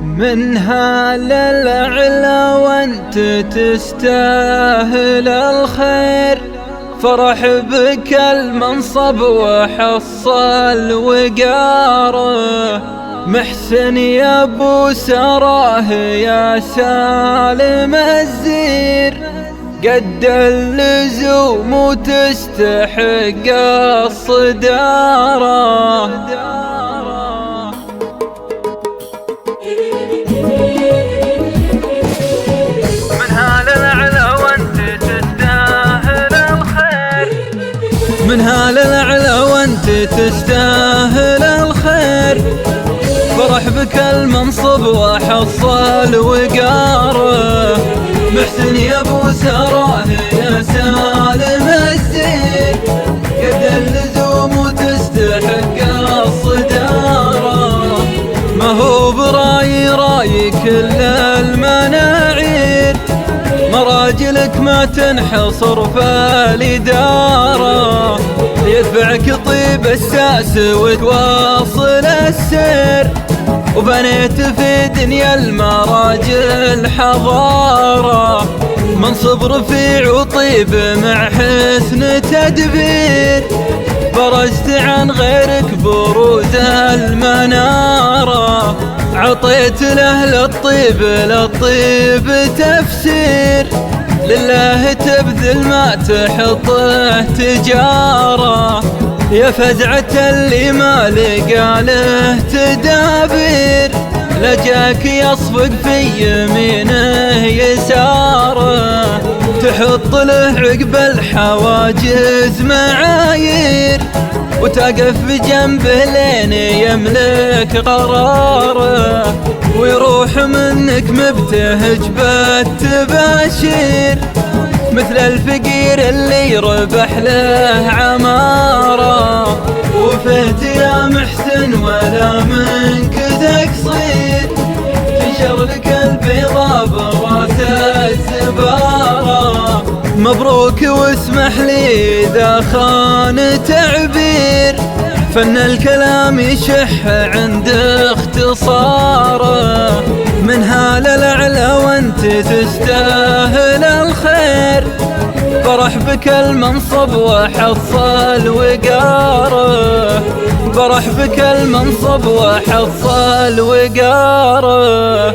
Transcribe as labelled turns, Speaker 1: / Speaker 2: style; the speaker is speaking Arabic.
Speaker 1: منها للعلا وانت تستاهل الخير، فرح بك المنصب وحصل وقاره. محسن يا ابو سراه يا سالم الزير، قد اللزوم وتستحق الصدارة. منها للعلا وانت تستاهل الخير، منها للعلا وانت تستاهل الخير، فرح بك المنصب وحصل وقاره. محسن يا ابو سراه يا سالم الزين، قد اللزوم وتستحق الصدارة. ما هو براي راي كل المناعير، مراجلك ما تنحصر في الإدارة. يدفعك طيب الساس وتواصل السير، وبنيت في دنيا المراجل حضارة. منصب رفيع وطيب مع حسن تدبير، برزت عن غيرك بروز المنارة. عطيت له للطيب تفسير، لله تبذل ما تحطه تجارة. يا فزعة اللي ما لقى له تدابير، لجاك يصفق في يمينه يساره. تحط له عقب الحواجز معايير، وتقف بجنبه لين يملك قراره. ويروح منك مبتهج بالتباشير، مثل الفقير اللي ربح له عماره. وفهت يا محسن ولا منك تقصير، تنشر لك البيضة براس الزبارة. مبروك واسمح لي إذا خان تعبير، فن الكلام يشح عند اختصاره. منها للعلا وانت تستاهل الخير، فرح بك المنصب وحصل وقاره. فرح بك المنصب وحصل وقاره.